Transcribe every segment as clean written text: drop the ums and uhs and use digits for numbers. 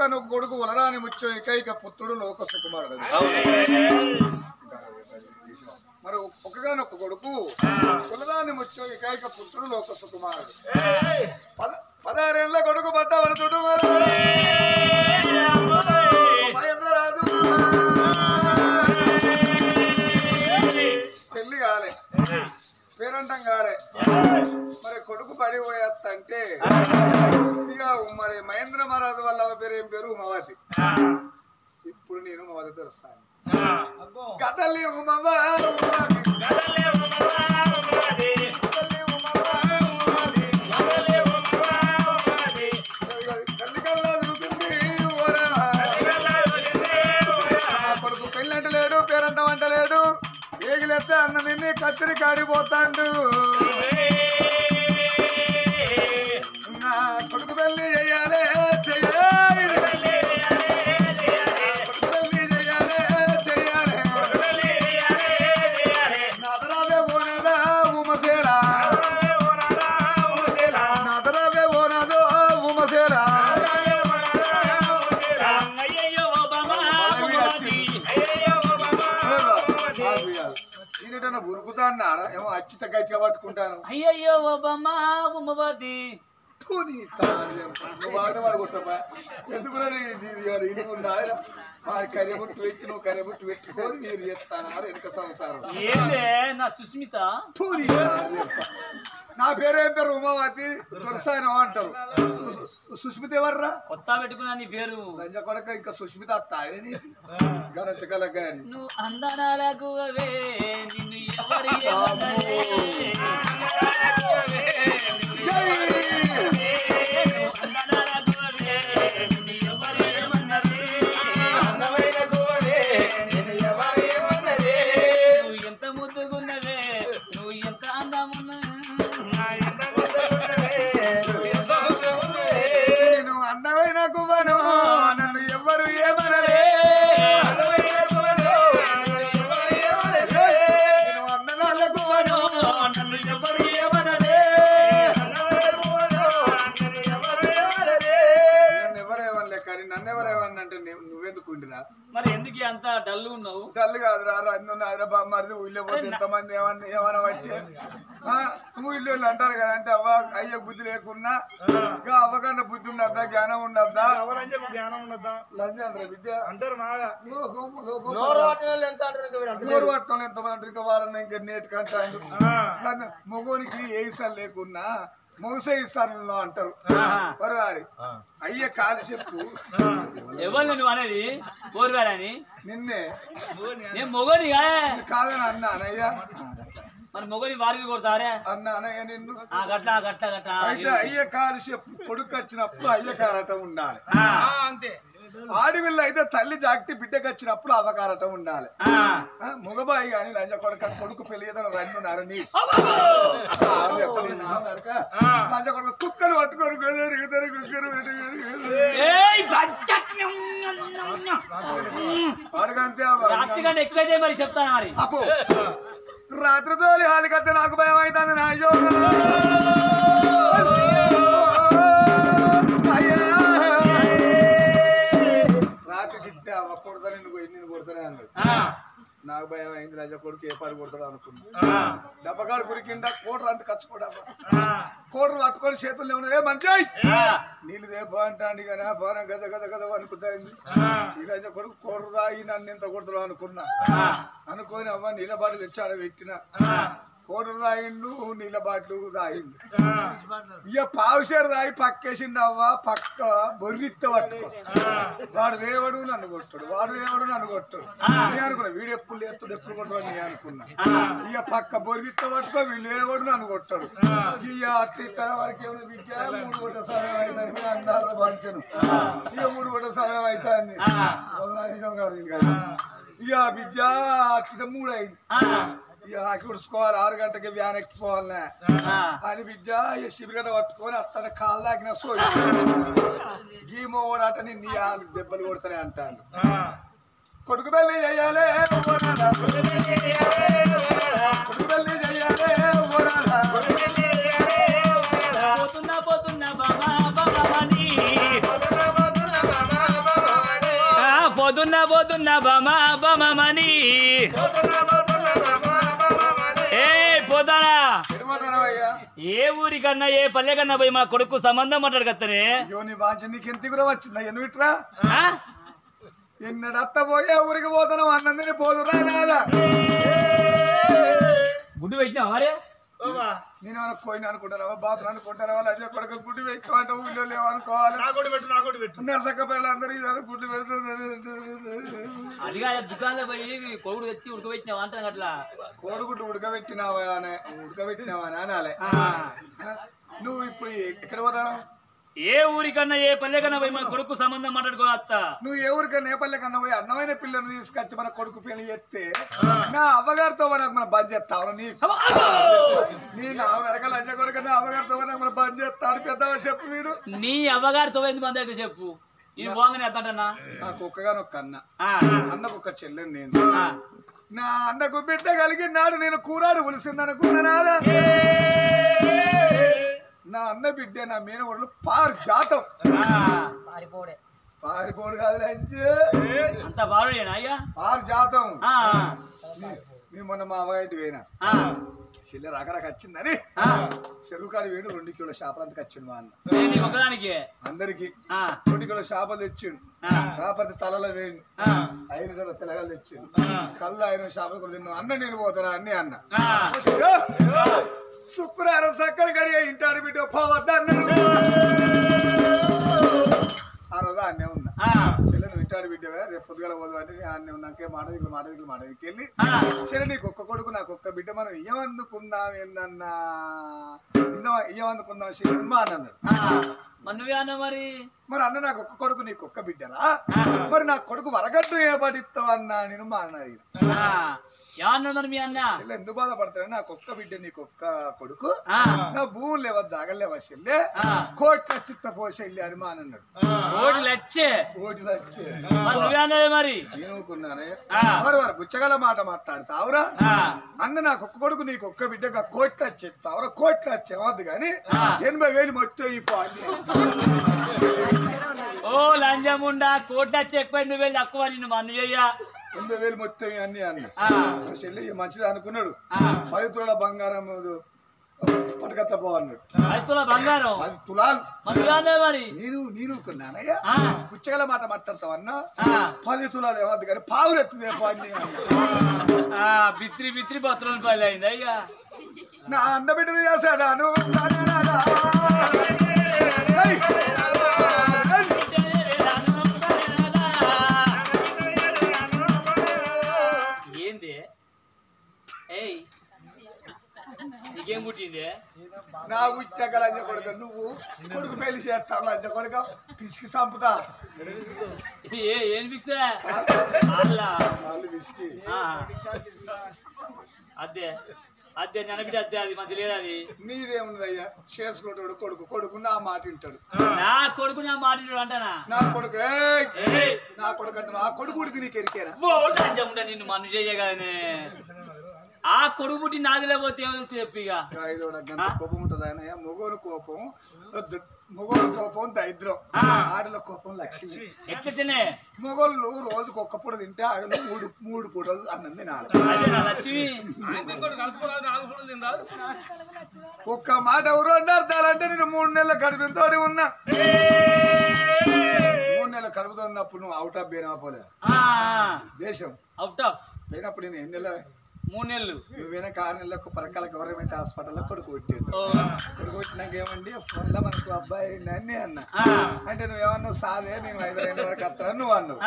ఒక్కనొక్క కొడుకు వలరాని ముచ్చో ఏకైక పుత్రుడు లోక సుకుమారుడు. మరి ఒక్కగానొక్క కొడుకు వలరాని ముచ్చో ఏకైక పుత్రుడు లోక సుకుమారుడు. 16 ఏళ్ళ కొడుకు బట్ట పడుతుడు మహేంద్రరాజు పెళ్లి కాలే, పేరంటం కాలే. మరి కొడుకు పడిపోయేస్తంటే ఇక మరి మహేంద్ర మహారాజు వాళ్ళ పేరు ఏం పేరు ఉమావతి. ఇప్పుడు నేను ఉమావతి తెలుస్తాను. కథల్లి కొడుకు పెళ్ళి అంటలేడు, పేరంటం అంటలేడు. ఏగిలేస్తే అన్న నిన్ను కత్తిరి కాడిపోతాడు. నా కొడుకు పెళ్లి చెయ్యాలి చెయ్యాలి, నాదరావే ఓనదా ఉమసేరా, నాదరావే ఓనదో ఉమసేరా. ఈయన ఉరుకుతా అన్నారా ఏమో అచ్చిత గట్టిగా పట్టుకుంటాను. అయ్యయ్యో ఓబమ్మా ఉమ్మవతి ఎందుకున్నా కరెబుట్టు పెట్టి నువ్వు కరెబుట్టు పెట్టుకొని మీరు చేస్తాను వెనుక సంసారం. నా సుస్మిత నా పేరేం పేరు ఉమావతి దొరసాయన అంటారు. సుస్మిత ఎవర్రా? కొత్త పెట్టుకున్నా నీ పేరు లంజ కొడక. ఇంకా సుస్మిత అత్తాయని గణచకల గారి నువ్వు అందనాలకు నిన్ను ఎవరి నువ్వు ఎంత ముద్దుగున్నవే, నువ్వు ఎంత నేను అందమైన గువ్వను నన్ను ఎవ్వరు ఏమనలే. నేను అందనాల గువ్వను నన్ను ఎవ్వరు ఏమనలే. నన్ను ఎవరేమనలే కానీ నన్ను ఎవరేమన్నంటే నువ్వెందుకు ఉండిరా? మరి ఎందుకు అంత డల్ ఉన్నావు? డల్ కాదు రా హైదరాబాద్ మరిది ఊళ్ళో పోతే ఎంతమంది ఏమన్నా బట్టే ఊళ్ళో అంటారు కదా. అంటే అవ్వ అయ్య బుద్ధి లేకున్నా ఇంకా అవ్వకన్నా బుద్ధి ఉండద్దా, జ్ఞానం ఉండద్దా, జ్ఞానం ఉండద్దా లంచ్ అంటారు విద్య అంటారు. నోరు పట్టణం ఎంతమంది ఇంకా వాడన్నా ఇంకా నేటికంటారు. మగోనికి ఏ ఇసాలు లేకున్నా మోసే ఇస్తాను అంటారు. మరి వారి అయ్య కాలు చెప్పు ఎవరు నువ్వు అనేది కోరువారని నిన్నే నేను మొగని కాదని అన్నా అనయ్య. మరి మొగని వారికి కొడతారే అన్నా అనయ్య నిన్ను. గట్లా గట్ల గట్ల అయితే అయ్య కాలు చెప్పు కొడుకు వచ్చినప్పుడు అయ్య కారటం ఉండాలి. అంతే. ఆడవిల్ల అయితే తల్లి జాగ్టి బిడ్డకు వచ్చినప్పుడు అవకారటం ఉండాలి. మగబాయి గాని లంజ కొడుక కొడుకు పెళ్లి రన్నున్నారని లంజ కొడుకు కుక్కరు పట్టుకోరు కుక్కరు అడగంతే. ఎక్కువైతే మరి చెప్తాను. మరి అప్పు రాత్రి తోలి హాలి కడితే నాకు భయం అవుతుంది. నా రాత్రి గిట్టే అవ్వకూడదని నిన్ను కొడతానే అన్నాడు. నాకు భయం అయింది. రాజా కొడుకు ఏ పాడు కొడతాడు అనుకున్నా. దెబ్బగాడు కురికిండా కోటరు అంత ఖర్చుకోడా కోటరు పట్టుకొని చేతుల్లో ఉన్నది. ఏ మంచి నీళ్ళు దేపా అంటాండి కానీ ఆ బాణం గద గద గద అనుకుంటాయింది. ఈ రాజా కొడుకు కోటరు దాగి నన్ను ఎంత కొడతాడు అనుకున్నా. అనుకోని అవ్వ నీళ్ళ బాటలు తెచ్చాడు పెట్టిన కోటరు తాగిండు, నీళ్ళ బాటలు తాగిండు. ఇక పావుసేరు తాగి పక్కేసిండు. అవ్వ పక్క బొర్రిత్త పట్టుకో. వాడు లేవడు నన్ను కొట్టాడు, వాడు లేవడు నన్ను కొట్టాడు. నేను అనుకున్నా వీడు ఎప్పుడు లేస్తాడు ఎప్పుడు కొట్టాడు నేను అనుకున్నా. ఇక పక్క బొర్రిత్త పట్టుకో వీళ్ళు లేవడు నన్ను కొట్టాడు. ఇక అట్లా వరకు ఏమైనా విద్య 3 కోట్ల సమయం అవుతుంది అన్నారు పంచను. ఇక 3 కోట్ల సమయం అవుతుంది గారు. ఇక విద్య అట్లా 3 అయింది. ఇక కుడుచుకోవాలి 6 గంటకి వ్యాన్ ఎక్కిపోవాలనే అని విద్య శిబిరగడ్డ పట్టుకొని అతను కాళ్ళు దాకిన సోయి గీమోడట నిన్ను దెబ్బలు కొడతానే అంటాను. కొడుకు పెళ్లి చెయ్యాలి కొడుకు పెళ్లి చెయ్యాలి పోతున్నా పోతున్నా బాబా బాబాని పోతున్నా బమని ఏ పోతానా ఏ ఊరికన్నా ఏ పల్లె కన్నా పోయి మా కొడుకు సంబంధం మాట్లాడగత్తనే నీ బాధ్యత నీకు ఎంత కూడా వచ్చిందా ఎన్ను ఇట్రా ఎన్నడు అత్త పోయే ఊరికి పోతాను అన్నందుని పోదురా నాదా గుడ్డు పెట్టినా మరి నేను ఏమైనా పోయినా అనుకుంటారా బాతులు అనుకుంటారా వాళ్ళు అదే కొడుకు గుడ్డు పెట్టుకోమంటే ఊళ్ళో లేవనుకోవాలి నరసక్క పిల్లలందరూ ఇది గుడ్డు పెడుతుంది అది కాదు దుకాణంలో పోయి కొడుకు తెచ్చి ఉడకబెట్టినావు అంటాను అట్లా కోడిగుడ్డు ఉడకబెట్టినావా అని అనాలే నువ్వు ఇప్పుడు ఎక్కడ పోతాను ఏ ఊరికన్నా ఏ పల్లె కన్నా పోయి మన కొడుకు సంబంధం మాట్లాడుకో అత్త నువ్వు ఏ ఊరికన్నా ఏ పల్లె కన్నా పోయి అందమైన పిల్లను తీసుకొచ్చి మన కొడుకు పెళ్లి చేస్తే నా అవ్వగారితో మన బంద్ చేస్తావు నీ వెనకాల అజ్జ కొడుకు నా అవ్వగారితో మన బంద్ చేస్తాడు పెద్దవా చెప్పు వీడు నీ అవ్వగారితో ఎందు బంద్ అయితే చెప్పు ఇది బాగానే ఎత్తాడన్నా నాకు ఒక్కగాని ఒక్క అన్నకు ఒక చెల్లెని నేను నా అన్నకు బిడ్డ కలిగినాడు నేను కూరాడు ఉలిసిందనుకున్నానా నా అన్న బిడ్డ నా మేనగోడలు పారు జాతం పారిపోడు కాదు అంత బారుడేనా అయ్యా పారు జాతం మేము మొన్న మా అవ్వగారికి పోయినా చెల్లె రకరక వచ్చిందని చెరువు కాడి వేడు 2 కిలోల చేపలంతకు వచ్చిండు మా అన్న అందరికి 2 కిలోల చేపలు తెచ్చిండు రాపతి తలలో వేయండి 5 కిలోల తెలగలు తెచ్చిండు కళ్ళు 5 చేపలు కూడా తిన్నాం అన్న నేను పోతారా అన్నీ అన్న శుక్రవారం చక్కర గడియ ఇంటాడు బిడ్డ పోవద్దా అన్నాడు ఆ రోజు అన్నే ఉన్నా చెల్లె నువ్వు ఇంటాడు బిడ్డవే రేపు పొద్దుగాల పోదు అంటే నేను అన్నీ ఉన్నాకే మాట దిగులు వెళ్ళి చెల్లె నీకు ఒక్క కొడుకు నాకు ఒక్క బిడ్డ మనం ఇయ్యమందుకుందాం ఏందన్నా ఇయ్యమందుకుందాం చెల్లెమ్మ అని అన్నాడు మరి అన్న నాకు ఒక్క కొడుకు నీకు ఒక్క బిడ్డరా మరి నా కొడుకు వరగట్టు ఏ పడిస్తావు అన్నా నేను మా అన్న అడిగిన చెల్లె ఎందుకు బాధపడతాడు నాకు ఒక్క బిడ్డ నీకు ఒక్క కొడుకు నా భూములు లేవా జాగలేవా చెల్లె కోట్ల చిత్త పోసెళ్ళి అని మా అన్నాడు మరి నేనుకున్నానే మరి వారు బుచ్చగల మాట మాట్లాడతావురా అన్న నాకు ఒక్క కొడుకు నీకు ఒక్క బిడ్డగా కోట్ల చెప్తావురా కోట్ల చెవద్దు గాని 80,000 మొత్తం అయిపోయి ఓ లంజముండా కోట్ల ఎక్కువ నువ్వు తక్కువ నిన్ను మన్ను చెయ్యా 80,000 మొత్తం అన్ని అన్న చెల్లి మంచిది అనుకున్నాడు 10 తులాల బంగారం పట్టుకత్త పోవన్నాడు 10 తులాల బంగారం 10 తులాలు మరి నేను కొన్నానయ్యా పుచ్చగల మాట మాట్లాడతావు అన్న 10 తులాలు ఏమద్దు కానీ పావులు ఎత్తుదేపో అన్ని బిత్రి బతులను పని అయింది అయ్యా నా అన్న బిడ్డ చేశాను నీకేం పుట్టింది నా ఉచ్చక లంజ కొడుక నువ్వు కొడుకు పెళ్లి చేస్తావు లంజ కొడుక పిసికి చంపుతా ఏం పిక్సా పిసికి అదే నెనబిడ్డ అదే అది మంచి లేదా అది నీదేముంది అయ్యా చేసుకునేటోడు కొడుకు నా మాట వింటాడు నా కొడుకు నా మాట అంటానా నా కొడుకు అంటే నా కొడుకు ఉడికి నీకు ఎరికేనా నిన్ను మన్ను చేయగానే ఆ కొడుకు పుట్టి నాది లేకపోతే ఏమో చెప్పి కోపం ఉంటుంది ఆయన మొగోని కోపం దరిద్రం ఆడల కోపం లక్ష్మి ఎట్లనే మొగోళ్ళు రోజుకు ఒక్క పూట తింటే ఆడలు 3 పూటలు అన్నం తినాలి ఒక్క మాట ఎవరు అర్థాలంటే నేను 3 నెలల కడుపుతో ఉన్నా 3 నెలల కడుపుతో ఉన్నప్పుడు నువ్వు అవుట్ ఆఫ్ పోయినా పోలే దేశం అవుట్ ఆఫ్ పోయినప్పుడు నేను ఎన్ని నెలలు 3 నెలలు నువ్వేనా 6 నెలలకు పరకాల గవర్నమెంట్ హాస్పిటల్లో కొడుకు పెట్టాడు కొడుకు పెట్టినాక ఏమండి ఫోన్లో మనకు అబ్బాయి అన్ని అన్న అంటే నువ్వేమన్నావు సాదే నేను 5 నెలల వరకు వస్తాను నువ్వు అన్నావు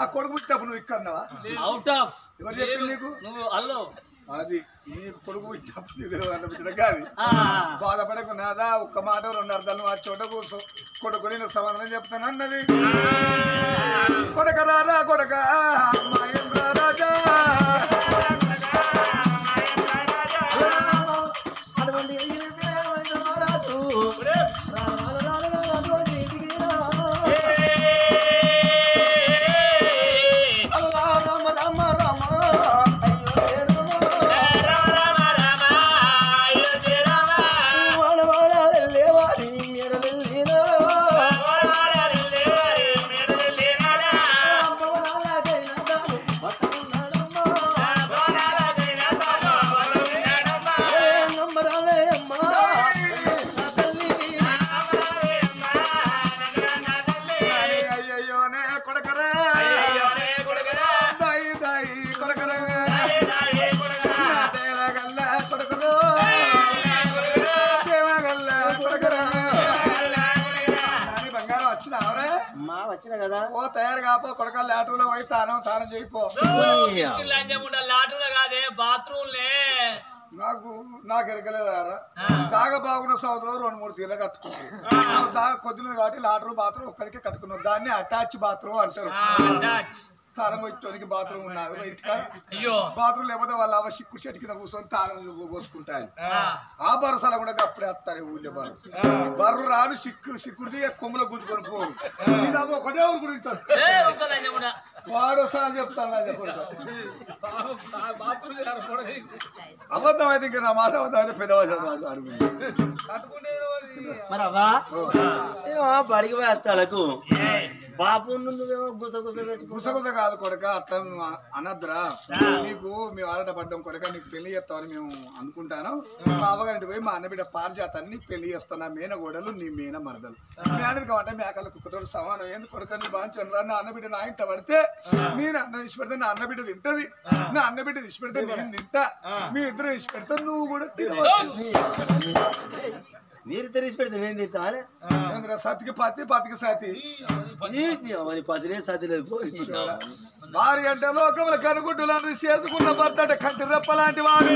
ఆ కొడుకు పుట్టినప్పుడు నువ్వు ఇక్కడ ఉన్నావా అవుట్ ఆఫ్ ఎవరు చెప్పింది నీకు నువ్వు అల్లో అది నీకు కొడుకు పుట్టినప్పుడు అనిపించడం కాదు బాధపడకు నాదా ఒక్క మాట 2 అర్థాలు ఆ చోట కూర్చో కొడుకు నేను సమాధానం చెప్తాను అన్నది కొడక రారా కొడక రాజా వచ్చిన కదా ఓ తయారు కాపో కొడక లాటూలో పోయి తానం చేయిపో లాటులో కాదే బాత్రూమ్లే నాకు ఎరకలేదారా జాగ బాగున్న సంవత్సరం 2-3 తీర్లు కట్టుకున్నావు జాగ కొద్దిగా కాబట్టి లాటరు బాత్రూమ్ ఒక్కదికే కట్టుకున్నావు దాన్ని అటాచ్ బాత్రూమ్ అంటారు తానం వచ్చేకి బాత్రూమ్ ఉన్నది ఇంటికాడ బాత్రూమ్ లేకపోతే వాళ్ళ అవ సిక్కు చెట్టు కింద కూర్చొని తానం పోసుకుంటాను ఆ భరోసాలో కూడా అప్పుడే వస్తారు ఊళ్ళో బర్రు రాను సిక్కుడిది కొమ్ములో గుంజుకొని పోరు ఒకటే ఊరు గురింటారు వాడు సార్ చెప్తాను అబద్ధం అయితే ఇంకా నా మాట అబద్ధం అయితే పెద్దవాళ్ళు అడుగు మరి అవ్వా బడికి వేస్తాలకు బాపు గుసగుస కాదు కొడక అట్లా నువ్వు అనద్దురా నీకు మేము ఆరాటపడ్డాం కొడక నీకు పెళ్లి చేస్తామని మేము అనుకుంటాను మా అవ్వగారింటి పోయి మా అన్నబిడ్డ పారిజాతాన్ని నీకు పెళ్లి చేస్తాను నా మేన గోడలు నీ మేన మరదలు మీ అన్నది కావంటే మేకల కుక్కతోడు సమానం ఎందుకు కొడక నీ బాగా నా అన్నబిడ్డ నా ఇంట పడితే నేను అన్నం ఇచ్చి పెడితే నా అన్నబిడ్డ తింటది నా అన్నబిడ్డ ఇచ్చి పెడితే నేను తింటా మీ ఇద్దరు ఇచ్చి పెడితే నువ్వు కూడా మీరు తెలిసి పెడితే నేను తింటా సతికి పతికి సతి పదినే సతి లేదు భార్య అంటే లోకముల కనుగుడ్డు లాంటిది చేసుకున్న భర్త అంటే కంటి రెప్ప లాంటి వాడు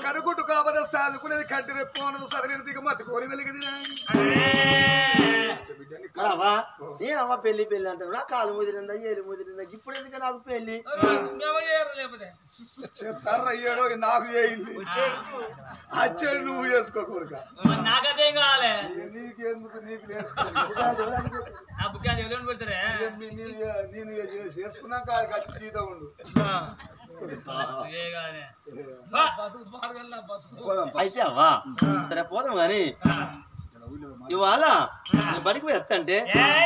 కనుగుడ్డు కాకపోతే సాదుకునేది కంటి రెప్ప ఉన్నది సరైన దిగ మతి కోరి వెలిగింది అవ్వ పెళ్లి అంటారు నా కాలు ముదిరిందా ఏలు ముదిరిందా ఇప్పుడు ఎందుకు నాకు పెళ్లి చెప్తారా అయ్యాడో నాకు చేయింది వచ్చాడు నువ్వు చేసుకోకూడదు నాకదేం కావాలి నీకెందుకు నీకు నేను చేసుకున్నాక ఖర్చు జీతం ఉండు అయితే అవ్వా సరే పోదాం కానీ ఇవాళ బడికి పోయి ఎత్తంటే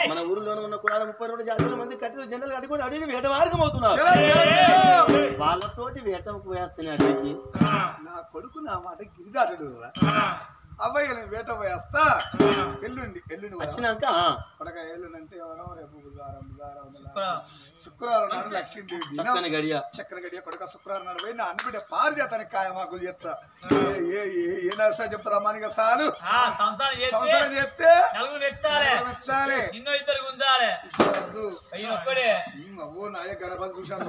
మన ఊరిలోనే ఉన్న కూడా 32 జాతీయ మంది కట్టెలు జెండలు కట్టుకొని అడిగి వేట మార్గం అవుతున్నారు వాళ్ళతోటి వేటకు వేస్తానే అడిగి నా కొడుకు నా మాట గిరిదాటడు అబ్బాయి వేట వేస్తా ఎల్లుండి వచ్చినాక కొడక ఎల్లుండి ఎవరో రేపు బుధవారం శుక్రవారం నాడు లక్ష్మీదేవి చక్కెర గడియ కొడక శుక్రవారం నాడు పోయి నా అన్నబిడ్డ పారిజాతానికి కాయమాకులు చెప్తా ఏ నర్సా చెప్తారా మనకి సాలు సంసారం చేస్తే అవ్వో నాయ గర్భం చూశాను